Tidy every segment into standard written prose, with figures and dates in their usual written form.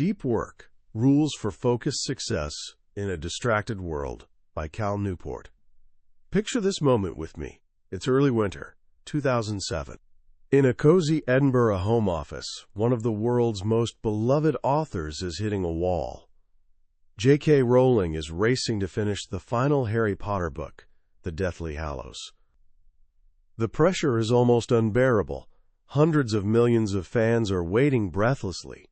Deep Work: Rules for Focused Success in a Distracted World by Newport. Picture this moment with me. It's early winter, 2007. In a cozy Edinburgh home office, one of the world's most beloved authors is hitting a wall. J.K. Rowling is racing to finish the final Harry Potter book, The Deathly Hallows. The pressure is almost unbearable. Hundreds of millions of fans are waiting breathlessly.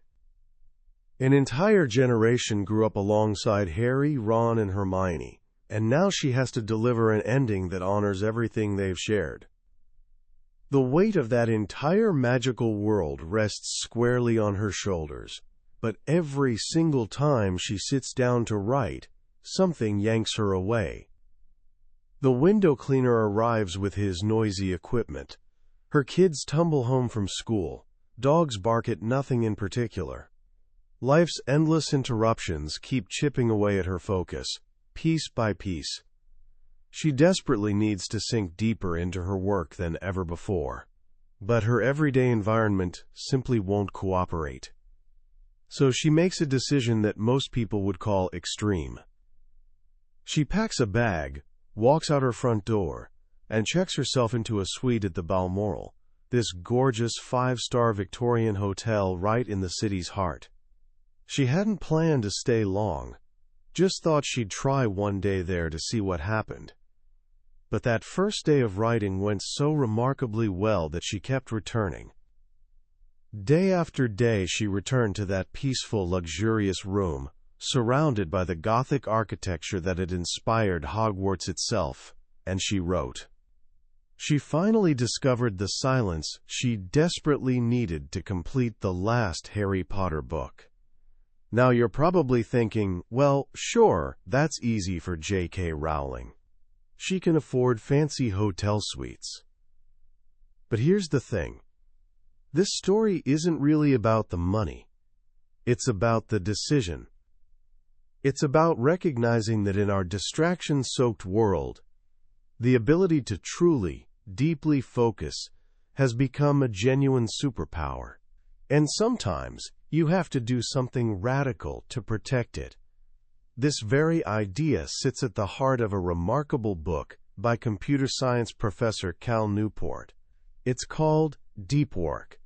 An entire generation grew up alongside Harry, Ron, and Hermione, and now she has to deliver an ending that honors everything they've shared. The weight of that entire magical world rests squarely on her shoulders, but every single time she sits down to write, something yanks her away. The window cleaner arrives with his noisy equipment. Her kids tumble home from school. Dogs bark at nothing in particular. Life's endless interruptions keep chipping away at her focus, piece by piece. She desperately needs to sink deeper into her work than ever before. But her everyday environment simply won't cooperate. So she makes a decision that most people would call extreme. She packs a bag, walks out her front door, and checks herself into a suite at the Balmoral, this gorgeous 5-star Victorian hotel right in the city's heart. She hadn't planned to stay long, just thought she'd try one day there to see what happened. But that first day of writing went so remarkably well that she kept returning. Day after day she returned to that peaceful, luxurious room, surrounded by the Gothic architecture that had inspired Hogwarts itself, and she wrote. She finally discovered the silence she desperately needed to complete the last Harry Potter book. Now you're probably thinking, well, sure, that's easy for J.K. Rowling. She can afford fancy hotel suites. But here's the thing. This story isn't really about the money. It's about the decision. It's about recognizing that in our distraction-soaked world, the ability to truly, deeply focus has become a genuine superpower. And sometimes, you have to do something radical to protect it. This very idea sits at the heart of a remarkable book by computer science professor Newport. It's called Deep Work.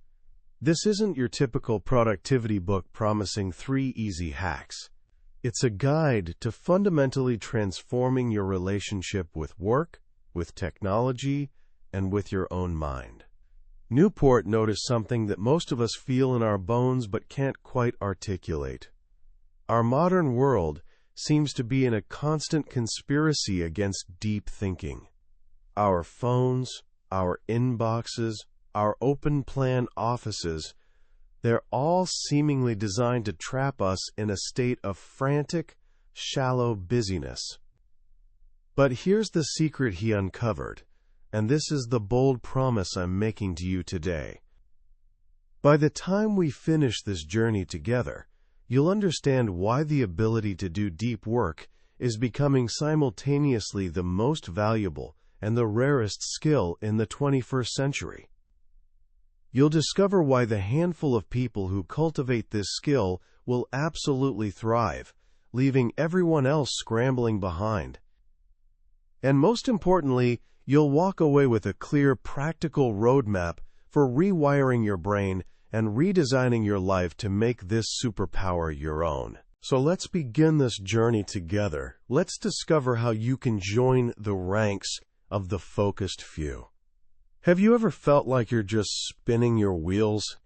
This isn't your typical productivity book promising 3 easy hacks. It's a guide to fundamentally transforming your relationship with work, with technology, and with your own mind. Newport noticed something that most of us feel in our bones but can't quite articulate. Our modern world seems to be in a constant conspiracy against deep thinking. Our phones, our inboxes, our open-plan offices, they're all seemingly designed to trap us in a state of frantic, shallow busyness. But here's the secret he uncovered. And this is the bold promise I'm making to you today. By the time we finish this journey together, you'll understand why the ability to do deep work is becoming simultaneously the most valuable and the rarest skill in the 21st century. You'll discover why the handful of people who cultivate this skill will absolutely thrive, leaving everyone else scrambling behind. And most importantly, you'll walk away with a clear, practical roadmap for rewiring your brain and redesigning your life to make this superpower your own. So let's begin this journey together. Let's discover how you can join the ranks of the focused few. Have you ever felt like you're just spinning your wheels?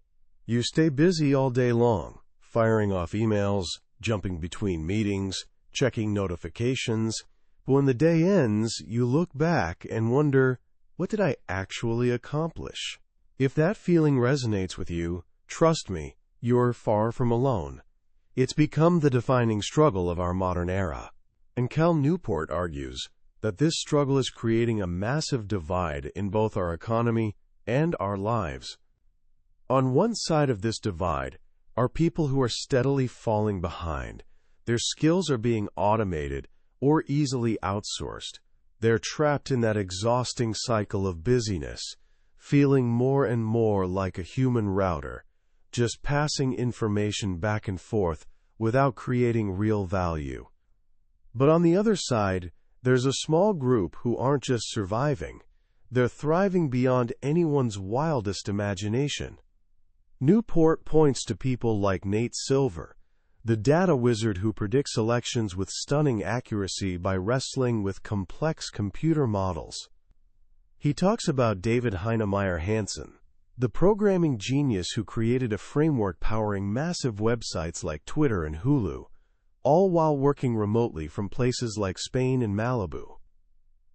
You stay busy all day long, firing off emails, jumping between meetings, checking notifications. But when the day ends, you look back and wonder, what did I actually accomplish? If that feeling resonates with you, trust me, you're far from alone. It's become the defining struggle of our modern era. And Newport argues that this struggle is creating a massive divide in both our economy and our lives. On one side of this divide are people who are steadily falling behind. Their skills are being automated or easily outsourced. They're trapped in that exhausting cycle of busyness, feeling more and more like a human router, just passing information back and forth without creating real value. But on the other side, there's a small group who aren't just surviving, they're thriving beyond anyone's wildest imagination. Newport points to people like Nate Silver, the data wizard who predicts elections with stunning accuracy by wrestling with complex computer models. He talks about David Heinemeier Hansson, the programming genius who created a framework powering massive websites like Twitter and Hulu, all while working remotely from places like Spain and Malibu.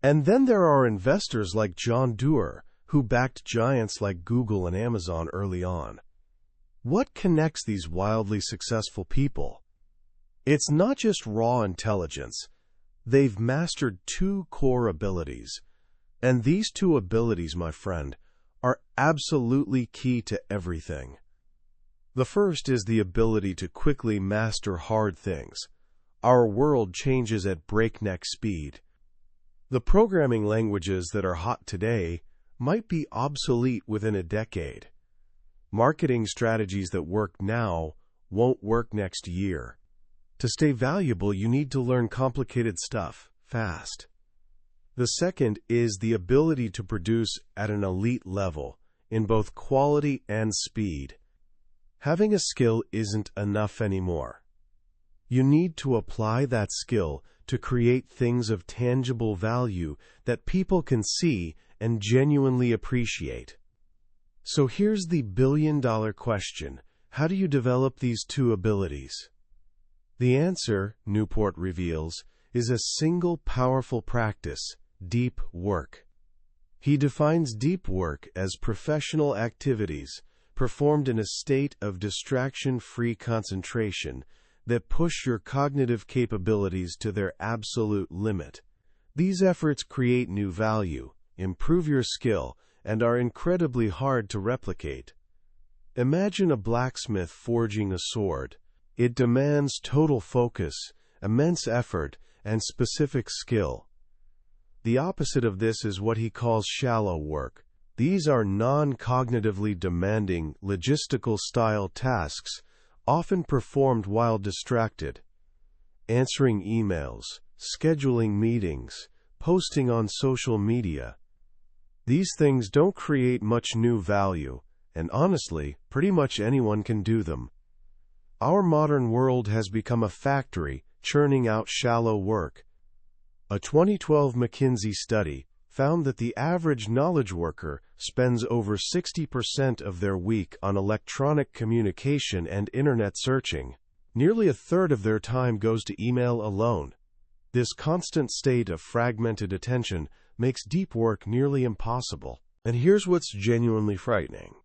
And then there are investors like John Doerr, who backed giants like Google and Amazon early on. What connects these wildly successful people? It's not just raw intelligence. They've mastered two core abilities. And these two abilities, my friend, are absolutely key to everything. The first is the ability to quickly master hard things. Our world changes at breakneck speed. The programming languages that are hot today might be obsolete within a decade. Marketing strategies that work now won't work next year. To stay valuable, you need to learn complicated stuff fast. The second is the ability to produce at an elite level in both quality and speed. Having a skill isn't enough anymore. You need to apply that skill to create things of tangible value that people can see and genuinely appreciate. So here's the billion-dollar question. How do you develop these two abilities? The answer, Newport reveals, is a single powerful practice: deep work. He defines deep work as professional activities performed in a state of distraction-free concentration that push your cognitive capabilities to their absolute limit. These efforts create new value, improve your skill, and are incredibly hard to replicate. Imagine a blacksmith forging a sword. It demands total focus, immense effort, and specific skill. The opposite of this is what he calls shallow work. These are non-cognitively demanding, logistical-style tasks, often performed while distracted. Answering emails, scheduling meetings, posting on social media. These things don't create much new value, and honestly, pretty much anyone can do them. Our modern world has become a factory, churning out shallow work. A 2012 McKinsey study found that the average knowledge worker spends over 60% of their week on electronic communication and internet searching. Nearly a third of their time goes to email alone. This constant state of fragmented attention makes deep work nearly impossible. And here's what's genuinely frightening.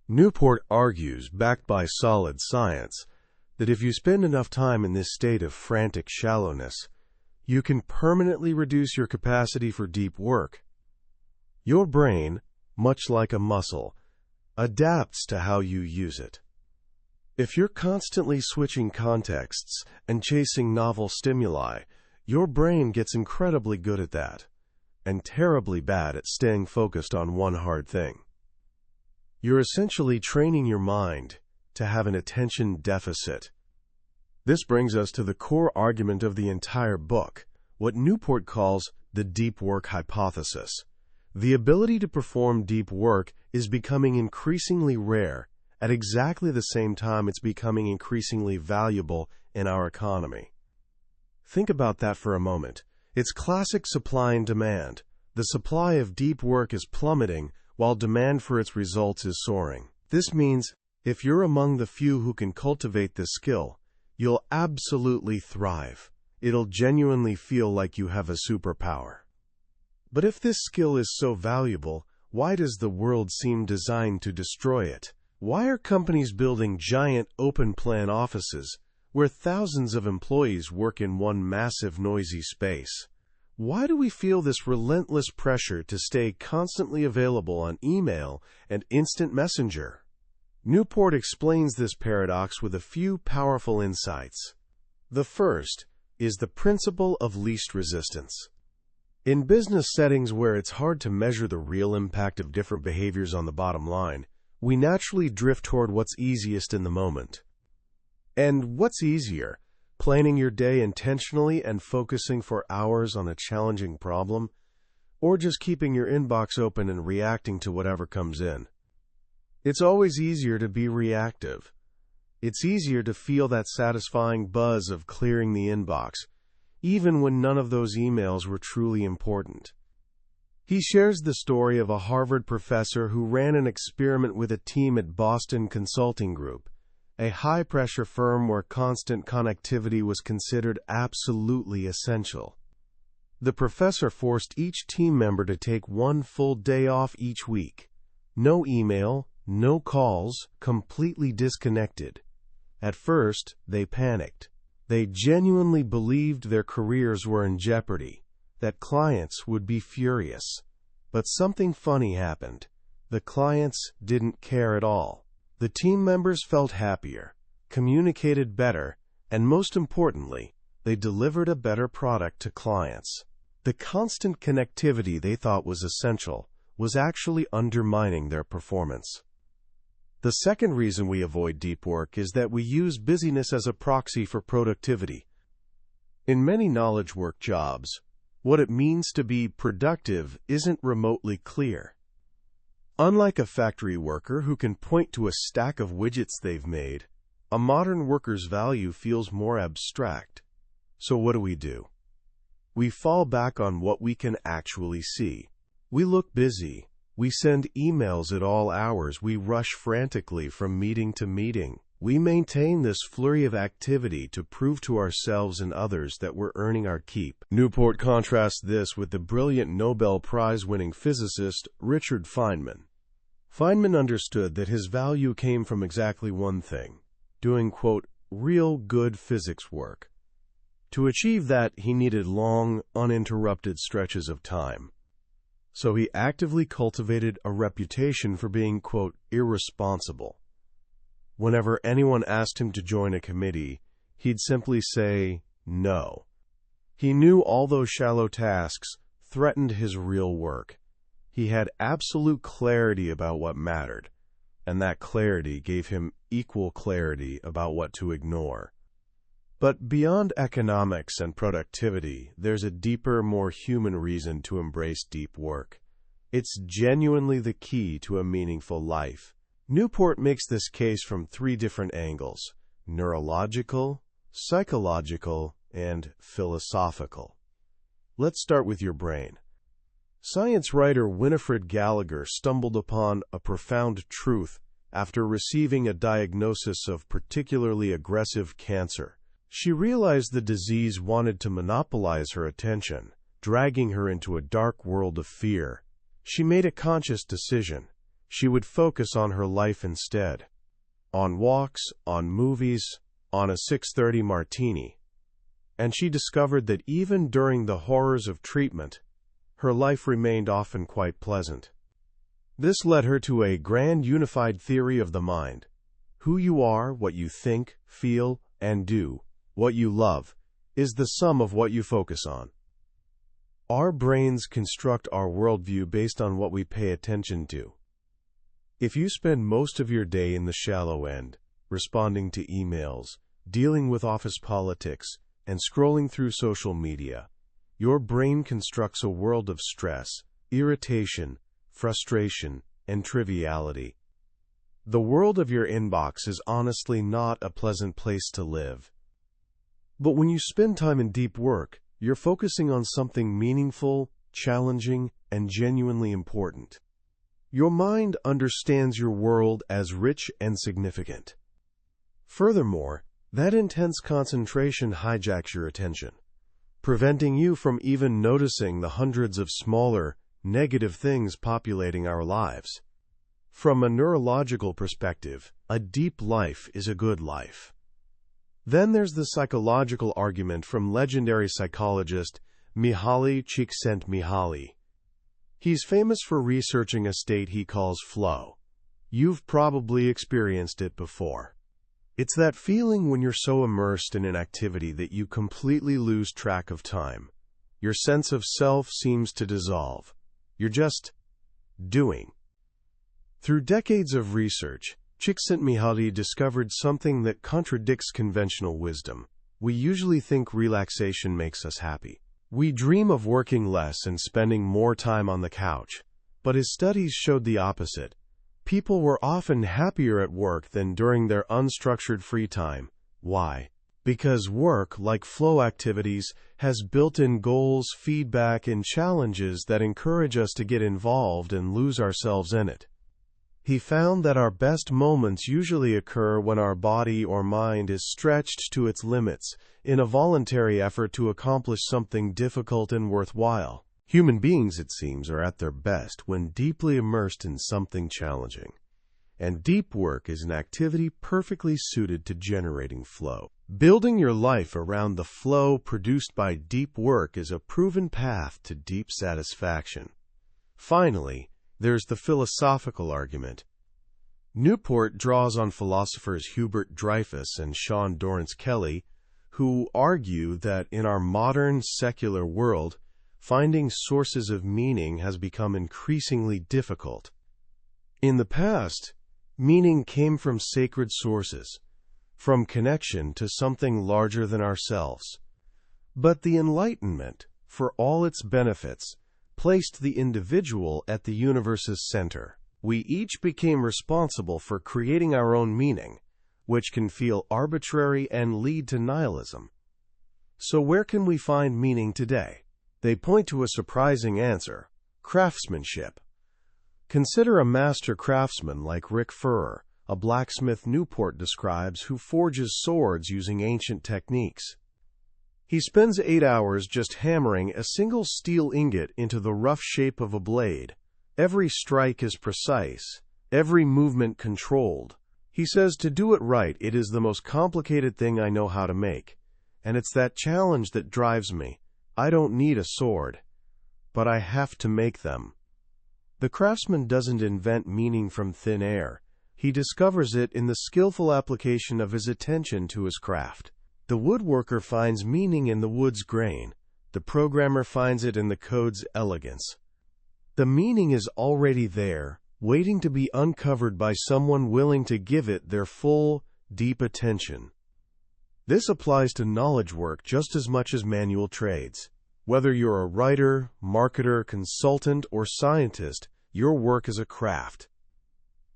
Newport argues, backed by solid science, that if you spend enough time in this state of frantic shallowness, you can permanently reduce your capacity for deep work. Your brain, much like a muscle, adapts to how you use it. If you're constantly switching contexts and chasing novel stimuli, your brain gets incredibly good at that, and terribly bad at staying focused on one hard thing. You're essentially training your mind to have an attention deficit. This brings us to the core argument of the entire book, what Newport calls the deep work hypothesis. The ability to perform deep work is becoming increasingly rare, at exactly the same time it's becoming increasingly valuable in our economy. Think about that for a moment. It's classic supply and demand. The supply of deep work is plummeting, while demand for its results is soaring. This means, if you're among the few who can cultivate this skill, you'll absolutely thrive. It'll genuinely feel like you have a superpower. But if this skill is so valuable, why does the world seem designed to destroy it? Why are companies building giant open-plan offices where thousands of employees work in one massive noisy space? Why do we feel this relentless pressure to stay constantly available on email and instant messenger? Newport explains this paradox with a few powerful insights. The first is the principle of least resistance. In business settings where it's hard to measure the real impact of different behaviors on the bottom line, we naturally drift toward what's easiest in the moment. And what's easier? Planning your day intentionally and focusing for hours on a challenging problem, or just keeping your inbox open and reacting to whatever comes in? It's always easier to be reactive. It's easier to feel that satisfying buzz of clearing the inbox, even when none of those emails were truly important. He shares the story of a Harvard professor who ran an experiment with a team at Boston Consulting Group, a high-pressure firm where constant connectivity was considered absolutely essential. The professor forced each team member to take one full day off each week. No email, no calls, completely disconnected. At first, they panicked. They genuinely believed their careers were in jeopardy, that clients would be furious. But something funny happened. The clients didn't care at all. The team members felt happier, communicated better, and most importantly, they delivered a better product to clients. The constant connectivity they thought was essential was actually undermining their performance. The second reason we avoid deep work is that we use busyness as a proxy for productivity. In many knowledge work jobs, what it means to be productive isn't remotely clear. Unlike a factory worker who can point to a stack of widgets they've made, a modern worker's value feels more abstract. So what do? We fall back on what we can actually see. We look busy. We send emails at all hours. We rush frantically from meeting to meeting. We maintain this flurry of activity to prove to ourselves and others that we're earning our keep. Newport contrasts this with the brilliant Nobel Prize-winning physicist Richard Feynman. Feynman understood that his value came from exactly one thing, doing, quote, real good physics work. To achieve that, he needed long, uninterrupted stretches of time. So he actively cultivated a reputation for being, quote, irresponsible. Whenever anyone asked him to join a committee, he'd simply say no. He knew all those shallow tasks threatened his real work. He had absolute clarity about what mattered, and that clarity gave him equal clarity about what to ignore. But beyond economics and productivity, there's a deeper, more human reason to embrace deep work. It's genuinely the key to a meaningful life. Newport makes this case from three different angles: neurological, psychological, and philosophical. Let's start with your brain. Science writer Winifred Gallagher stumbled upon a profound truth after receiving a diagnosis of particularly aggressive cancer. She realized the disease wanted to monopolize her attention, dragging her into a dark world of fear. She made a conscious decision. She would focus on her life instead. On walks, on movies, on a 6:30 martini. And she discovered that even during the horrors of treatment, her life remained often quite pleasant. This led her to a grand unified theory of the mind. Who you are, what you think, feel, and do, what you love, is the sum of what you focus on. Our brains construct our worldview based on what we pay attention to. If you spend most of your day in the shallow end, responding to emails, dealing with office politics, and scrolling through social media, your brain constructs a world of stress, irritation, frustration, and triviality. The world of your inbox is honestly not a pleasant place to live. But when you spend time in deep work, you're focusing on something meaningful, challenging, and genuinely important. Your mind understands your world as rich and significant. Furthermore, that intense concentration hijacks your attention, preventing you from even noticing the hundreds of smaller, negative things populating our lives. From a neurological perspective, a deep life is a good life. Then there's the psychological argument from legendary psychologist Mihaly Csikszentmihalyi. He's famous for researching a state he calls flow. You've probably experienced it before. It's that feeling when you're so immersed in an activity that you completely lose track of time. Your sense of self seems to dissolve. You're just doing. Through decades of research, Csikszentmihalyi discovered something that contradicts conventional wisdom. We usually think relaxation makes us happy. We dream of working less and spending more time on the couch. But his studies showed the opposite. People were often happier at work than during their unstructured free time. Why? Because work, like flow activities, has built-in goals, feedback, and challenges that encourage us to get involved and lose ourselves in it. He found that our best moments usually occur when our body or mind is stretched to its limits in a voluntary effort to accomplish something difficult and worthwhile. Human beings, it seems, are at their best when deeply immersed in something challenging. And deep work is an activity perfectly suited to generating flow. Building your life around the flow produced by deep work is a proven path to deep satisfaction. Finally, there's the philosophical argument. Newport draws on philosophers Hubert Dreyfus and Sean Dorrance Kelly, who argue that in our modern secular world, finding sources of meaning has become increasingly difficult. In the past, meaning came from sacred sources, from connection to something larger than ourselves. But the Enlightenment, for all its benefits, placed the individual at the universe's center. We each became responsible for creating our own meaning, which can feel arbitrary and lead to nihilism. So where can we find meaning today? They point to a surprising answer: craftsmanship. Consider a master craftsman like Rick Furrer, a blacksmith Newport describes, who forges swords using ancient techniques. He spends 8 hours just hammering a single steel ingot into the rough shape of a blade. Every strike is precise, every movement controlled. He says to do it right, it is the most complicated thing I know how to make. And it's that challenge that drives me. I don't need a sword, but I have to make them. The craftsman doesn't invent meaning from thin air. He discovers it in the skillful application of his attention to his craft. The woodworker finds meaning in the wood's grain. The programmer finds it in the code's elegance. The meaning is already there, waiting to be uncovered by someone willing to give it their full, deep attention. This applies to knowledge work just as much as manual trades. Whether you're a writer, marketer, consultant, or scientist, your work is a craft.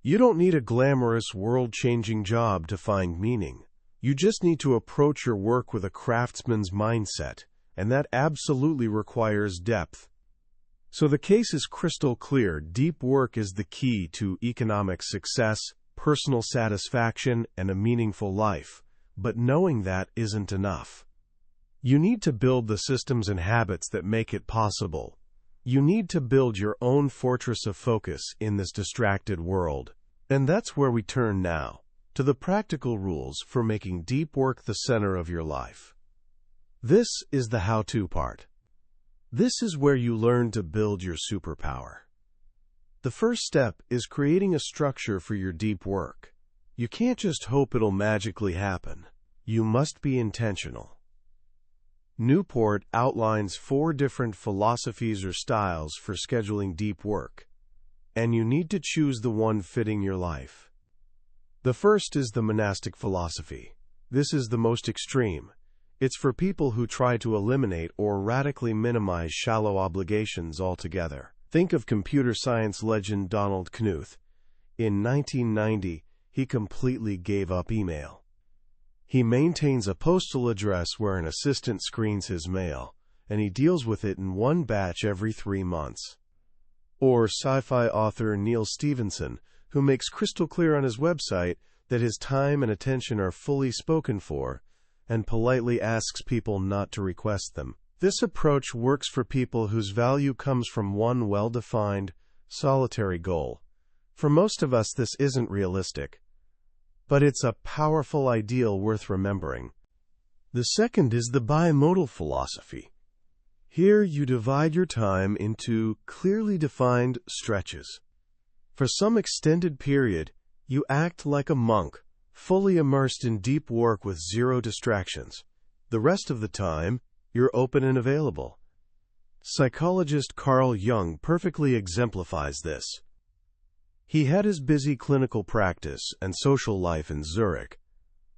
You don't need a glamorous, world-changing job to find meaning. You just need to approach your work with a craftsman's mindset, and that absolutely requires depth. So the case is crystal clear. Deep work is the key to economic success, personal satisfaction, and a meaningful life. But knowing that isn't enough. You need to build the systems and habits that make it possible. You need to build your own fortress of focus in this distracted world. And that's where we turn now, to the practical rules for making deep work the center of your life. This is the how-to part. This is where you learn to build your superpower. The first step is creating a structure for your deep work. You can't just hope it'll magically happen. You must be intentional. Newport outlines 4 different philosophies or styles for scheduling deep work, and you need to choose the one fitting your life. The first is the monastic philosophy. This is the most extreme. It's for people who try to eliminate or radically minimize shallow obligations altogether. Think of computer science legend Donald Knuth. In 1990, he completely gave up email. He maintains a postal address where an assistant screens his mail, and he deals with it in one batch every 3 months. Or sci-fi author Neil Stephenson, who makes crystal clear on his website that his time and attention are fully spoken for, and politely asks people not to request them. This approach works for people whose value comes from one well-defined, solitary goal. For most of us, this isn't realistic, but it's a powerful ideal worth remembering. The second is the bimodal philosophy. Here you divide your time into clearly defined stretches. For some extended period, you act like a monk, fully immersed in deep work with 0 distractions. The rest of the time, you're open and available. Psychologist Carl Jung perfectly exemplifies this. He had his busy clinical practice and social life in Zurich,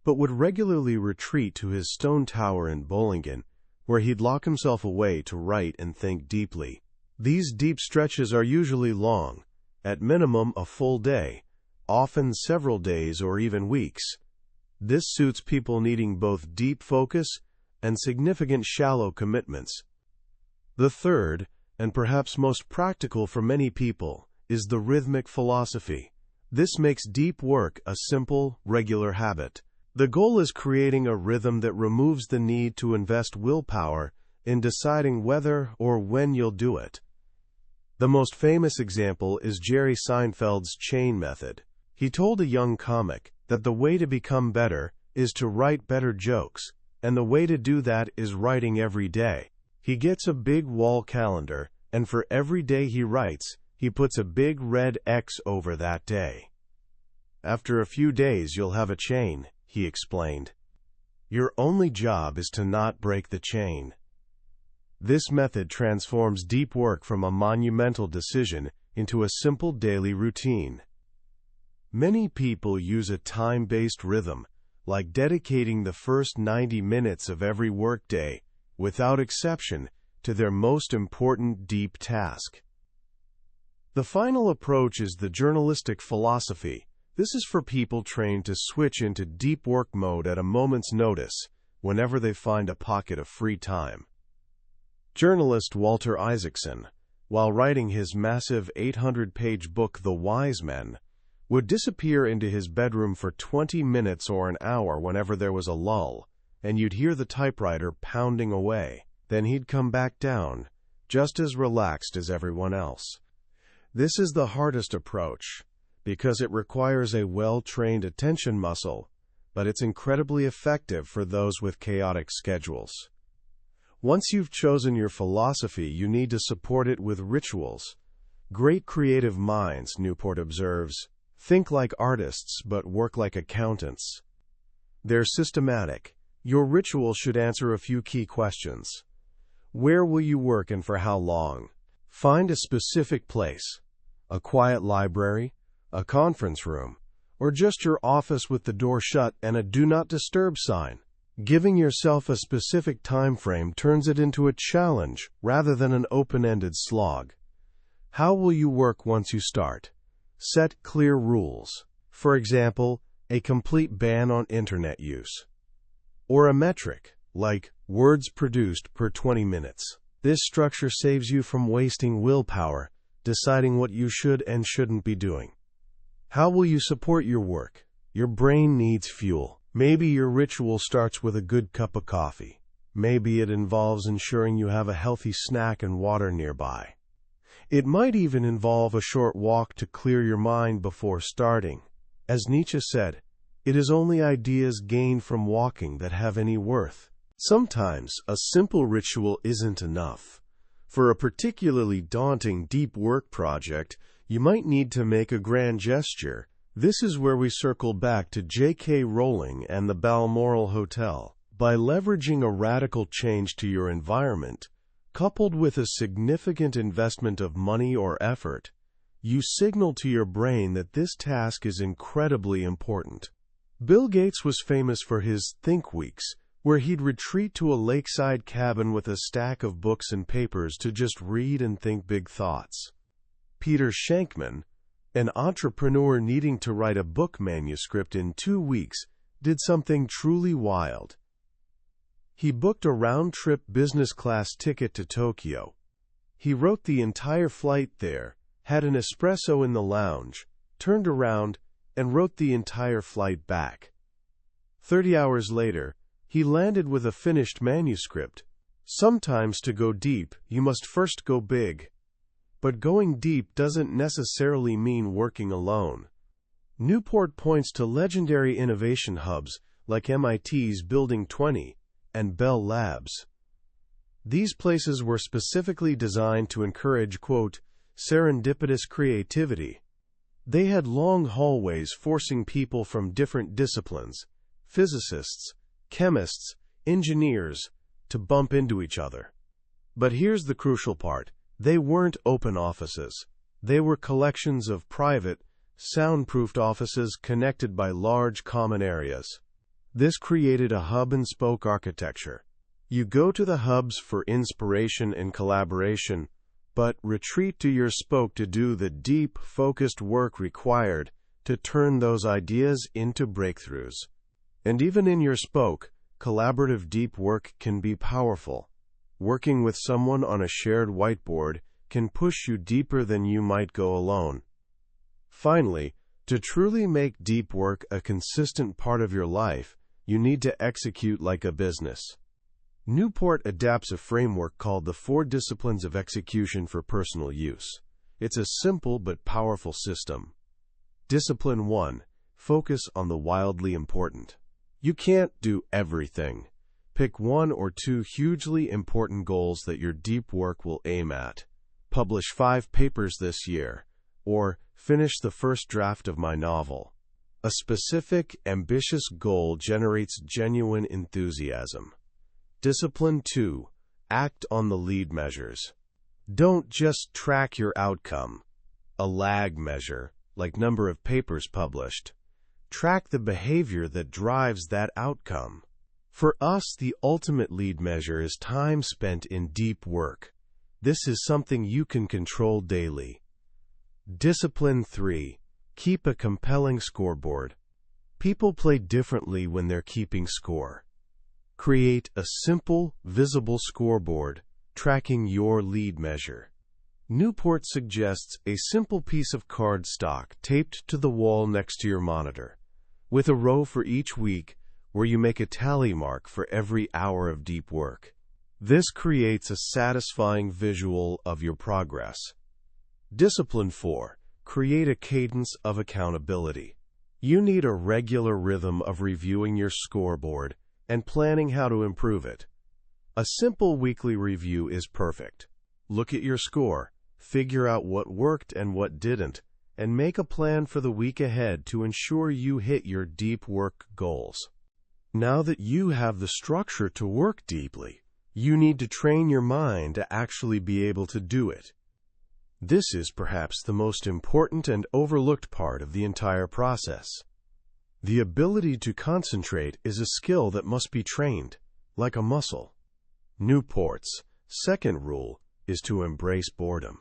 but would regularly retreat to his stone tower in Bollingen, where he'd lock himself away to write and think deeply. These deep stretches are usually long, at minimum a full day, often several days or even weeks. This suits people needing both deep focus and significant shallow commitments. The third, and perhaps most practical for many people, is the rhythmic philosophy. This makes deep work a simple, regular habit. The goal is creating a rhythm that removes the need to invest willpower in deciding whether or when you'll do it. The most famous example is Jerry Seinfeld's chain method. He told a young comic that the way to become better is to write better jokes, and the way to do that is writing every day. He gets a big wall calendar, and for every day he writes, he puts a big red X over that day. After a few days you'll have a chain, he explained. Your only job is to not break the chain. This method transforms deep work from a monumental decision into a simple daily routine. Many people use a time-based rhythm, like dedicating the first 90 minutes of every workday, without exception, to their most important deep task. The final approach is the journalistic philosophy. This is for people trained to switch into deep work mode at a moment's notice, whenever they find a pocket of free time. Journalist Walter Isaacson, while writing his massive 800-page book The Wise Men, would disappear into his bedroom for 20 minutes or an hour whenever there was a lull, and you'd hear the typewriter pounding away. Then he'd come back down, just as relaxed as everyone else. This is the hardest approach, because it requires a well-trained attention muscle, but it's incredibly effective for those with chaotic schedules. Once you've chosen your philosophy, you need to support it with rituals. Great creative minds, Newport observes, think like artists but work like accountants. They're systematic. Your ritual should answer a few key questions. Where will you work and for how long? Find a specific place. A quiet library, a conference room, or just your office with the door shut and a do not disturb sign. Giving yourself a specific time frame turns it into a challenge rather than an open-ended slog. How will you work once you start? Set clear rules. For example, a complete ban on internet use. Or a metric, like words produced per 20 minutes. This structure saves you from wasting willpower, deciding what you should and shouldn't be doing. How will you support your work? Your brain needs fuel. Maybe your ritual starts with a good cup of coffee. Maybe it involves ensuring you have a healthy snack and water nearby. It might even involve a short walk to clear your mind before starting. As Nietzsche said, it is only ideas gained from walking that have any worth. Sometimes a simple ritual isn't enough. For a particularly daunting deep work project, you might need to make a grand gesture. This is where we circle back to J.K. Rowling and the Balmoral Hotel. By leveraging a radical change to your environment, coupled with a significant investment of money or effort, you signal to your brain that this task is incredibly important. Bill Gates was famous for his Think Weeks, where he'd retreat to a lakeside cabin with a stack of books and papers to just read and think big thoughts. Peter Shankman, an entrepreneur needing to write a book manuscript in 2 weeks, did something truly wild. He booked a round-trip business-class ticket to Tokyo. He wrote the entire flight there, had an espresso in the lounge, turned around, and wrote the entire flight back. 30 hours later, he landed with a finished manuscript. Sometimes to go deep, you must first go big. But going deep doesn't necessarily mean working alone. Newport points to legendary innovation hubs like MIT's Building 20 and Bell Labs. These places were specifically designed to encourage, quote, serendipitous creativity. They had long hallways forcing people from different disciplines, physicists, chemists, engineers, to bump into each other. But here's the crucial part. They weren't open offices. They were collections of private, soundproofed offices connected by large common areas. This created a hub-and-spoke architecture. You go to the hubs for inspiration and collaboration, but retreat to your spoke to do the deep, focused work required to turn those ideas into breakthroughs. And even in your spoke, collaborative deep work can be powerful. Working with someone on a shared whiteboard can push you deeper than you might go alone. Finally, to truly make deep work a consistent part of your life, you need to execute like a business. Newport adapts a framework called the 4 Disciplines of Execution for personal use. It's a simple but powerful system. Discipline 1. Focus on the wildly important. You can't do everything. Pick 1 or 2 hugely important goals that your deep work will aim at. Publish 5 papers this year, or finish the first draft of my novel. A specific, ambitious goal generates genuine enthusiasm. Discipline 2. Act on the lead measures. Don't just track your outcome, a lag measure, like number of papers published. Track the behavior that drives that outcome. For us, the ultimate lead measure is time spent in deep work. This is something you can control daily. Discipline 3. Keep a compelling scoreboard. People play differently when they're keeping score. Create a simple, visible scoreboard tracking your lead measure. Newport suggests a simple piece of cardstock taped to the wall next to your monitor, with a row for each week where you make a tally mark for every hour of deep work. This creates a satisfying visual of your progress. Discipline 4. Create a cadence of accountability. You need a regular rhythm of reviewing your scoreboard and planning how to improve it. A simple weekly review is perfect. Look at your score, figure out what worked and what didn't, and make a plan for the week ahead to ensure you hit your deep work goals. Now that you have the structure to work deeply, you need to train your mind to actually be able to do it. This is perhaps the most important and overlooked part of the entire process. The ability to concentrate is a skill that must be trained, like a muscle. Newport's second rule is to embrace boredom.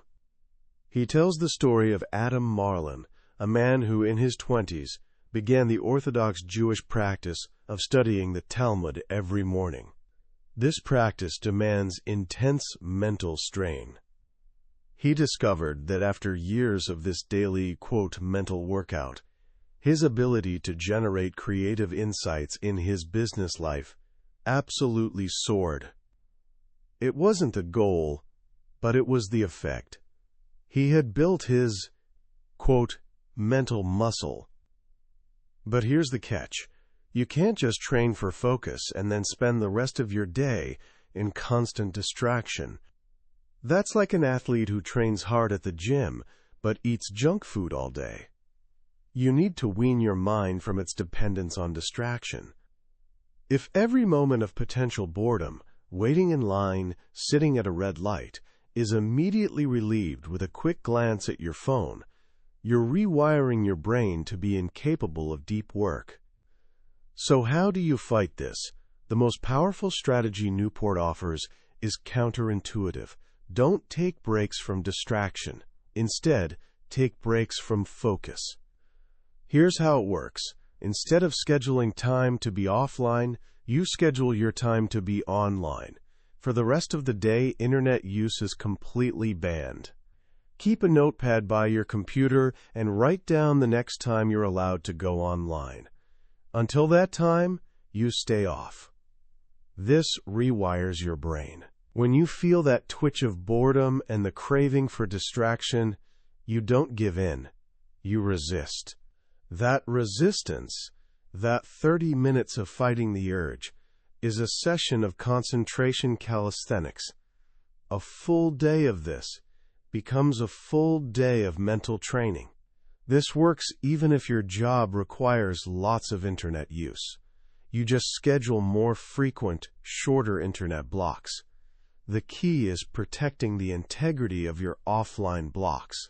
He tells the story of Adam Marlin, a man who in his 20s began the Orthodox Jewish practice of studying the Talmud every morning. This practice demands intense mental strain. He discovered that after years of this daily, quote, mental workout, his ability to generate creative insights in his business life absolutely soared. It wasn't the goal, but it was the effect. He had built his, quote, mental muscle. But here's the catch. You can't just train for focus and then spend the rest of your day in constant distraction. That's like an athlete who trains hard at the gym, but eats junk food all day. You need to wean your mind from its dependence on distraction. If every moment of potential boredom, waiting in line, sitting at a red light, is immediately relieved with a quick glance at your phone, you're rewiring your brain to be incapable of deep work. So how do you fight this? The most powerful strategy Newport offers is counterintuitive. Don't take breaks from distraction. Instead, take breaks from focus. Here's how it works. Instead of scheduling time to be offline, you schedule your time to be online. For the rest of the day, internet use is completely banned. Keep a notepad by your computer and write down the next time you're allowed to go online. Until that time, you stay off. This rewires your brain. When you feel that twitch of boredom and the craving for distraction, you don't give in. You resist. That resistance, that 30 minutes of fighting the urge, is a session of concentration calisthenics. A full day of this becomes a full day of mental training. This works even if your job requires lots of internet use. You just schedule more frequent, shorter internet blocks. The key is protecting the integrity of your offline blocks.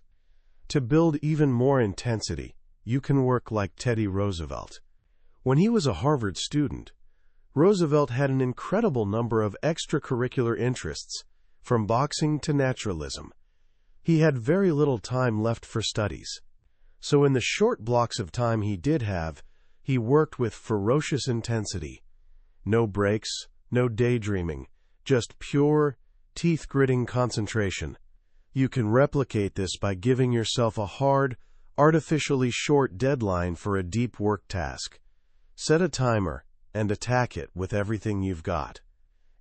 To build even more intensity, you can work like Teddy Roosevelt. When he was a Harvard student, Roosevelt had an incredible number of extracurricular interests, from boxing to naturalism. He had very little time left for studies. So in the short blocks of time he did have, he worked with ferocious intensity. No breaks, no daydreaming, just pure, teeth-gritting concentration. You can replicate this by giving yourself a hard, artificially short deadline for a deep work task. Set a timer and attack it with everything you've got.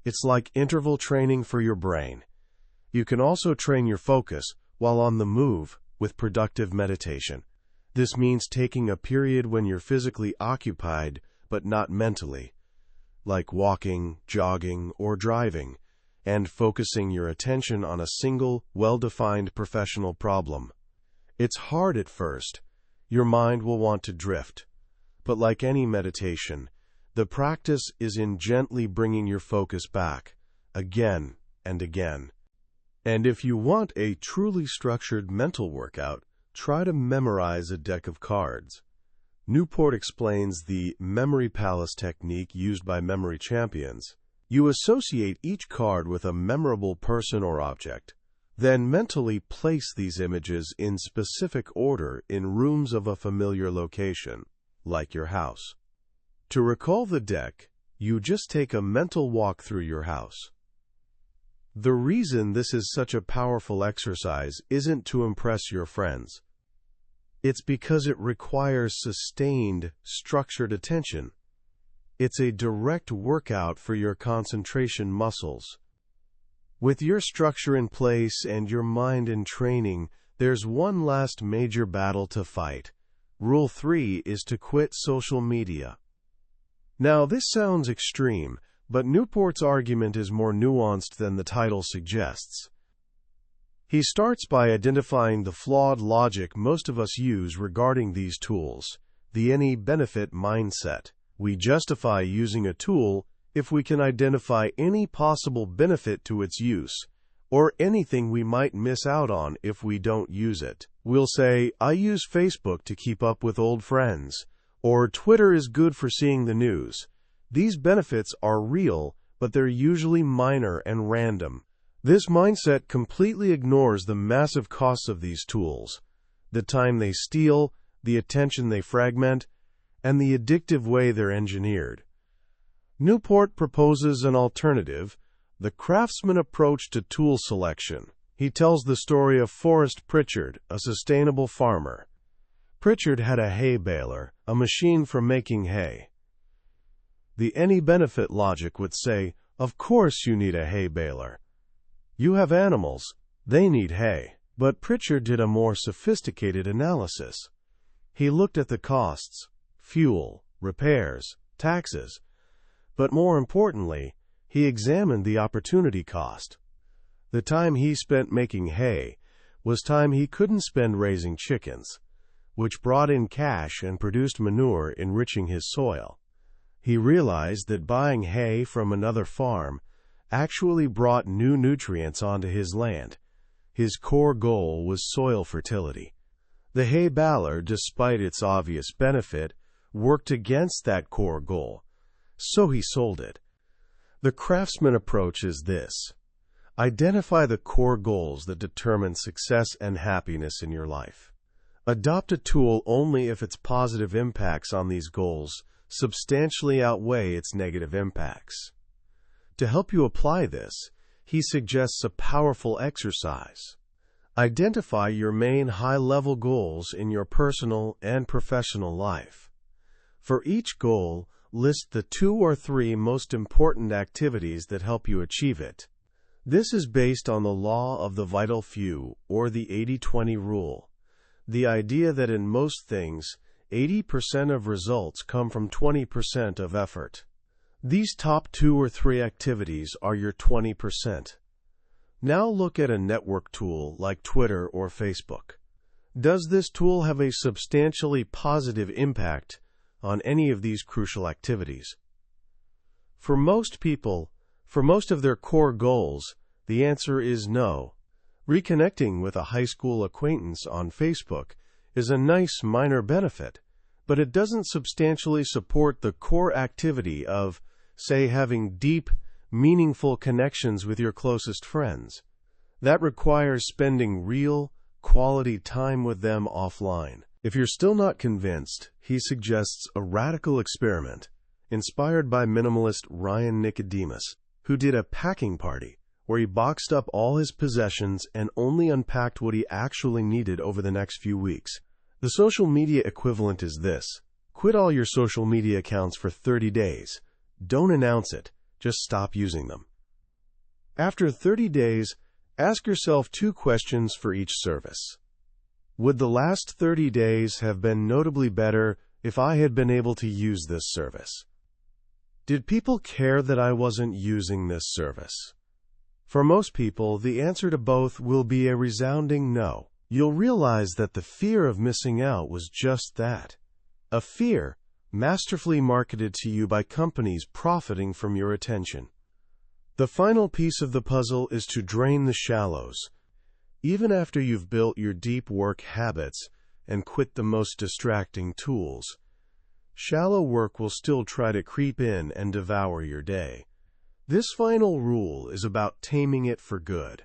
It's like interval training for your brain. You can also train your focus while on the move with productive meditation. This means taking a period when you're physically occupied but not mentally, like walking, jogging, or driving, and focusing your attention on a single, well-defined professional problem. It's hard at first. Your mind will want to drift. But like any meditation, the practice is in gently bringing your focus back, again and again. And if you want a truly structured mental workout, try to memorize a deck of cards. Newport explains the memory palace technique used by memory champions. You associate each card with a memorable person or object, then mentally place these images in specific order in rooms of a familiar location, like your house. To recall the deck, you just take a mental walk through your house. The reason this is such a powerful exercise isn't to impress your friends. It's because it requires sustained, structured attention. It's a direct workout for your concentration muscles. With your structure in place and your mind in training, there's one last major battle to fight. Rule 3 is to quit social media. Now, this sounds extreme, but Newport's argument is more nuanced than the title suggests. He starts by identifying the flawed logic most of us use regarding these tools, the any benefit mindset. We justify using a tool if we can identify any possible benefit to its use, or anything we might miss out on if we don't use it. We'll say, I use Facebook to keep up with old friends, or Twitter is good for seeing the news. These benefits are real, but they're usually minor and random. This mindset completely ignores the massive costs of these tools, the time they steal, the attention they fragment, and the addictive way they're engineered. Newport proposes an alternative, the craftsman approach to tool selection. He tells the story of Forrest Pritchard, a sustainable farmer. Pritchard had a hay baler, a machine for making hay. The any benefit logic would say, of course you need a hay baler. You have animals, they need hay. But Pritchard did a more sophisticated analysis. He looked at the costs, fuel, repairs, taxes, but more importantly, he examined the opportunity cost. The time he spent making hay was time he couldn't spend raising chickens, which brought in cash and produced manure enriching his soil. He realized that buying hay from another farm actually brought new nutrients onto his land. His core goal was soil fertility. The hay baler, despite its obvious benefit, worked against that core goal, so he sold it. The craftsman approach is this: identify the core goals that determine success and happiness in your life. Adopt a tool only if its positive impacts on these goals substantially outweigh its negative impacts. To help you apply this, he suggests a powerful exercise. Identify your main high-level goals in your personal and professional life. For each goal, list the 2 or 3 most important activities that help you achieve it. This is based on the law of the vital few, or the 80-20 rule. The idea that in most things, 80% of results come from 20% of effort. These top 2 or 3 activities are your 20%. Now look at a network tool like Twitter or Facebook. Does this tool have a substantially positive impact on any of these crucial activities? For most people, for most of their core goals, the answer is no. Reconnecting with a high school acquaintance on Facebook is a nice minor benefit, but it doesn't substantially support the core activity of, say, having deep, meaningful connections with your closest friends. That requires spending real, quality time with them offline. If you're still not convinced, he suggests a radical experiment inspired by minimalist Ryan Nicodemus, who did a packing party where he boxed up all his possessions and only unpacked what he actually needed over the next few weeks. The social media equivalent is this: quit all your social media accounts for 30 days. Don't announce it, just stop using them. After 30 days, ask yourself 2 questions for each service. Would the last 30 days have been notably better if I had been able to use this service? Did people care that I wasn't using this service? For most people, the answer to both will be a resounding no. You'll realize that the fear of missing out was just that, a fear masterfully marketed to you by companies profiting from your attention. The final piece of the puzzle is to drain the shallows. Even after you've built your deep work habits and quit the most distracting tools, shallow work will still try to creep in and devour your day. This final rule is about taming it for good.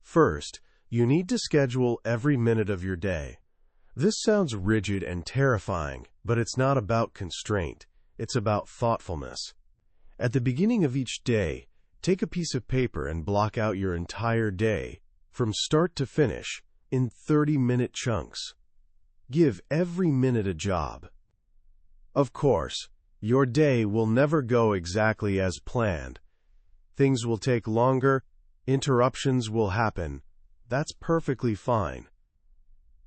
First, you need to schedule every minute of your day. This sounds rigid and terrifying, but it's not about constraint. It's about thoughtfulness. At the beginning of each day, take a piece of paper and block out your entire day, from start to finish, in 30-minute chunks. Give every minute a job. Of course, your day will never go exactly as planned. Things will take longer, interruptions will happen. That's perfectly fine.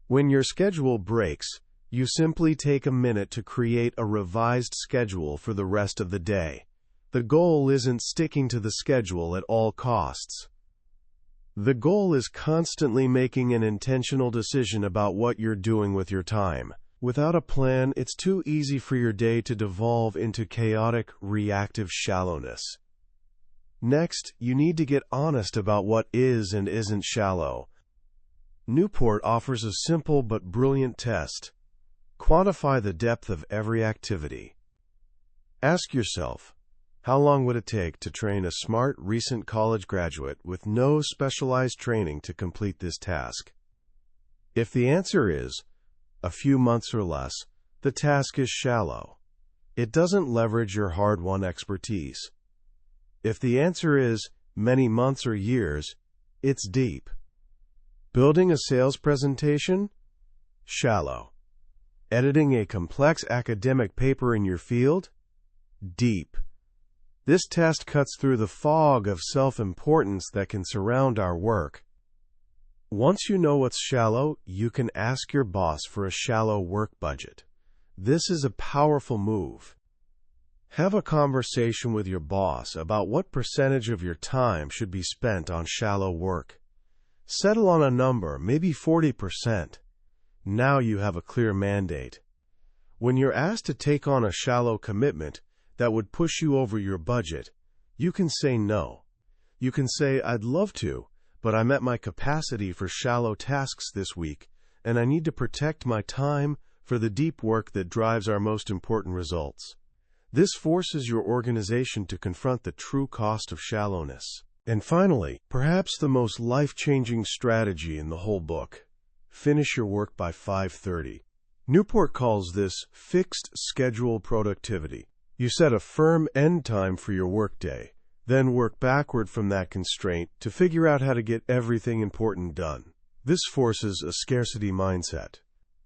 When your schedule breaks, you simply take a minute to create a revised schedule for the rest of the day. The goal isn't sticking to the schedule at all costs. The goal is constantly making an intentional decision about what you're doing with your time. Without a plan, it's too easy for your day to devolve into chaotic, reactive shallowness. Next, you need to get honest about what is and isn't shallow. Newport offers a simple but brilliant test. Quantify the depth of every activity. Ask yourself, how long would it take to train a smart, recent college graduate with no specialized training to complete this task? If the answer is a few months or less, the task is shallow. It doesn't leverage your hard-won expertise. If the answer is many months or years, it's deep. Building a sales presentation? Shallow. Editing a complex academic paper in your field? Deep. This test cuts through the fog of self-importance that can surround our work. Once you know what's shallow, you can ask your boss for a shallow work budget. This is a powerful move. Have a conversation with your boss about what percentage of your time should be spent on shallow work. Settle on a number, maybe 40%. Now you have a clear mandate. When you're asked to take on a shallow commitment that would push you over your budget, you can say no. You can say, I'd love to, but I'm at my capacity for shallow tasks this week, and I need to protect my time for the deep work that drives our most important results. This forces your organization to confront the true cost of shallowness. And finally, perhaps the most life-changing strategy in the whole book: finish your work by 5:30. Newport calls this fixed schedule productivity. You set a firm end time for your workday, then work backward from that constraint to figure out how to get everything important done. This forces a scarcity mindset.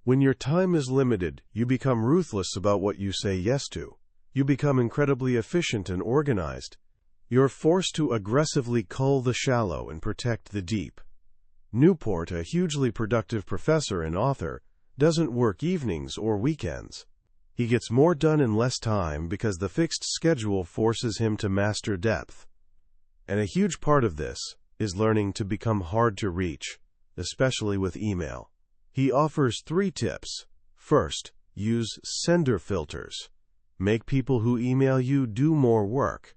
When your time is limited, you become ruthless about what you say yes to. You become incredibly efficient and organized. You're forced to aggressively cull the shallow and protect the deep. Newport, a hugely productive professor and author, doesn't work evenings or weekends. He gets more done in less time because the fixed schedule forces him to master depth. And a huge part of this is learning to become hard to reach, especially with email. He offers 3 tips. First, use sender filters. Make people who email you do more work.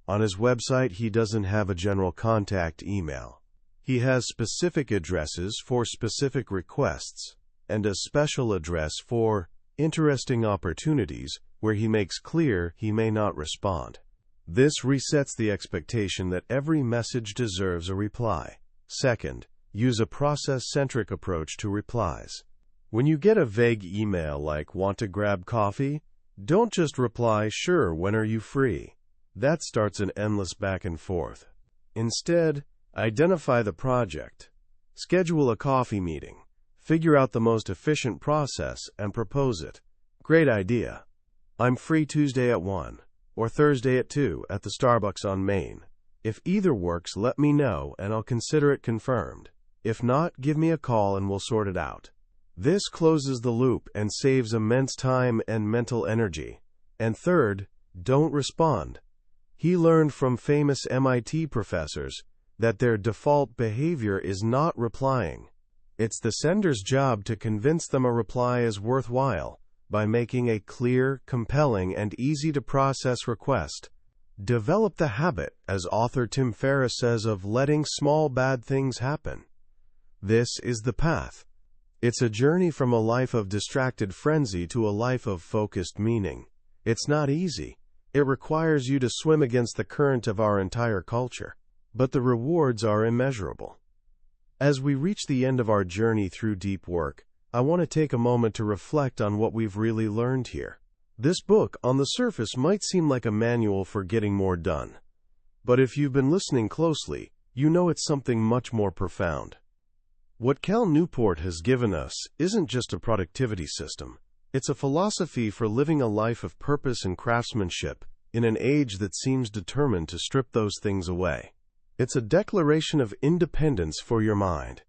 On his website, he doesn't have a general contact email. He has specific addresses for specific requests, and a special address for interesting opportunities where he makes clear he may not respond. This resets the expectation that every message deserves a reply. Second, use a process-centric approach to replies. When you get a vague email like, "Want to grab coffee?" don't just reply, "Sure, when are you free?" That starts an endless back and forth. Instead, identify the project, schedule a coffee meeting, figure out the most efficient process, and propose it. Great idea. I'm free Tuesday at 1, or Thursday at 2 at the Starbucks on Main. If either works, let me know and I'll consider it confirmed. If not, give me a call and we'll sort it out. This closes the loop and saves immense time and mental energy. And third, don't respond. He learned from famous MIT professors that their default behavior is not replying. It's the sender's job to convince them a reply is worthwhile by making a clear, compelling, and easy-to-process request. Develop the habit, as author Tim Ferriss says, of letting small bad things happen. This is the path. It's a journey from a life of distracted frenzy to a life of focused meaning. It's not easy. It requires you to swim against the current of our entire culture. But the rewards are immeasurable. As we reach the end of our journey through deep work, I want to take a moment to reflect on what we've really learned here. This book, on the surface, might seem like a manual for getting more done. But if you've been listening closely, you know it's something much more profound. What Cal Newport has given us isn't just a productivity system. It's a philosophy for living a life of purpose and craftsmanship in an age that seems determined to strip those things away. It's a declaration of independence for your mind.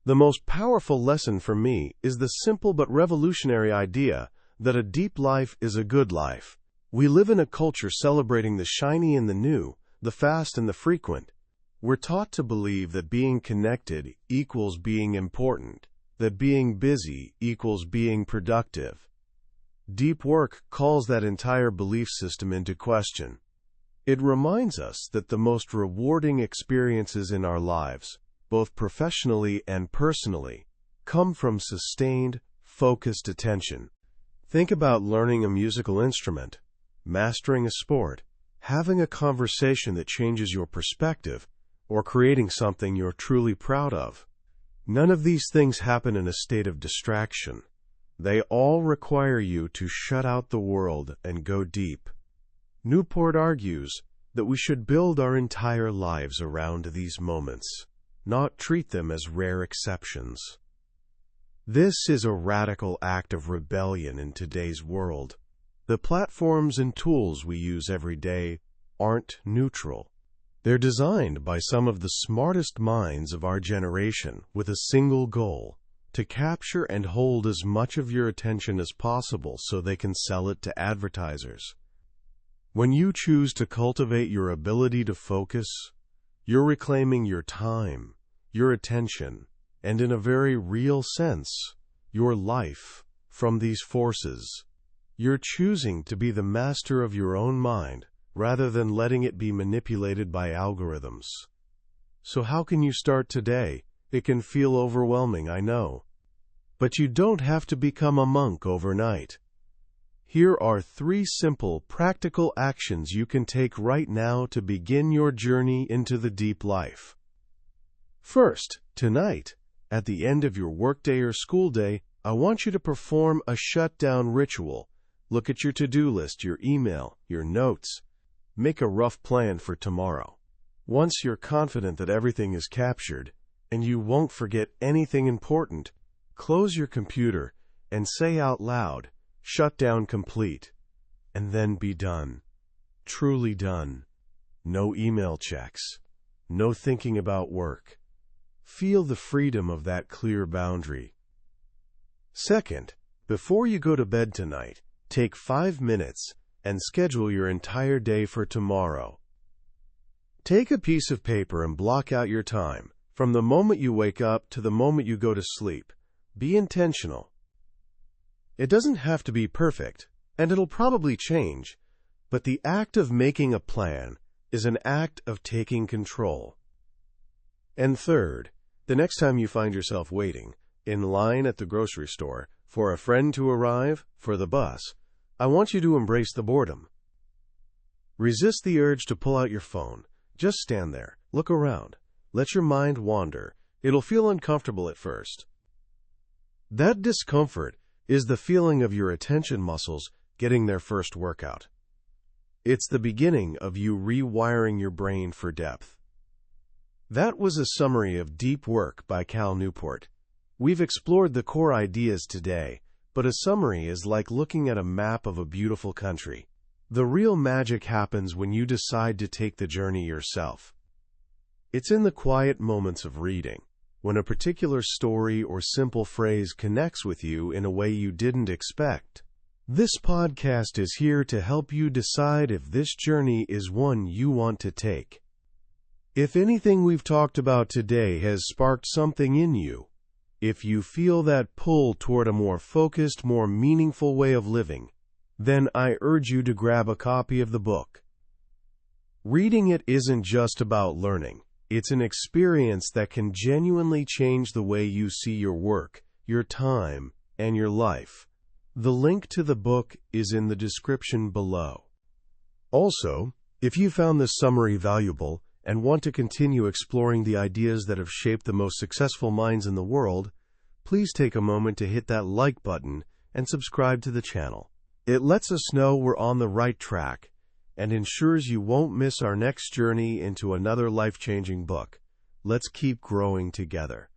The most powerful lesson for me is the simple but revolutionary idea that a deep life is a good life. We live in a culture celebrating the shiny and the new, the fast and the frequent. We're taught to believe that being connected equals being important, that being busy equals being productive. Deep work calls that entire belief system into question. It reminds us that the most rewarding experiences in our lives, both professionally and personally, come from sustained, focused attention. Think about learning a musical instrument, mastering a sport, having a conversation that changes your perspective, or creating something you're truly proud of. None of these things happen in a state of distraction. They all require you to shut out the world and go deep. Newport argues that we should build our entire lives around these moments, not treat them as rare exceptions. This is a radical act of rebellion in today's world. The platforms and tools we use every day aren't neutral. They're designed by some of the smartest minds of our generation with a single goal: to capture and hold as much of your attention as possible so they can sell it to advertisers. When you choose to cultivate your ability to focus, you're reclaiming your time, your attention, and in a very real sense, your life from these forces. You're choosing to be the master of your own mind rather than letting it be manipulated by algorithms. So how can you start today? It can feel overwhelming, I know. But you don't have to become a monk overnight. Here are 3 simple, practical actions you can take right now to begin your journey into the deep life. First, tonight, at the end of your workday or school day, I want you to perform a shutdown ritual. Look at your to-do list, your email, your notes. Make a rough plan for tomorrow. Once you're confident that everything is captured, and you won't forget anything important, close your computer and say out loud, "Shutdown complete," and then be done. Truly done. No email checks. No thinking about work. Feel the freedom of that clear boundary. Second, before you go to bed tonight, take 5 minutes and schedule your entire day for tomorrow. Take a piece of paper and block out your time, from the moment you wake up to the moment you go to sleep. Be intentional. It doesn't have to be perfect, and it'll probably change, but the act of making a plan is an act of taking control. And third, the next time you find yourself waiting, in line at the grocery store, for a friend to arrive, for the bus, I want you to embrace the boredom. Resist the urge to pull out your phone. Just stand there, look around, let your mind wander. It'll feel uncomfortable at first. That discomfort is the feeling of your attention muscles getting their first workout. It's the beginning of you rewiring your brain for depth. That was a summary of Deep Work by Cal Newport. We've explored the core ideas today, but a summary is like looking at a map of a beautiful country. The real magic happens when you decide to take the journey yourself. It's in the quiet moments of reading, when a particular story or simple phrase connects with you in a way you didn't expect. This podcast is here to help you decide if this journey is one you want to take. If anything we've talked about today has sparked something in you, if you feel that pull toward a more focused, more meaningful way of living, then I urge you to grab a copy of the book. Reading it isn't just about learning. It's an experience that can genuinely change the way you see your work, your time, and your life. The link to the book is in the description below. Also, if you found this summary valuable and want to continue exploring the ideas that have shaped the most successful minds in the world, please take a moment to hit that like button and subscribe to the channel. It lets us know we're on the right track and ensures you won't miss our next journey into another life-changing book. Let's keep growing together.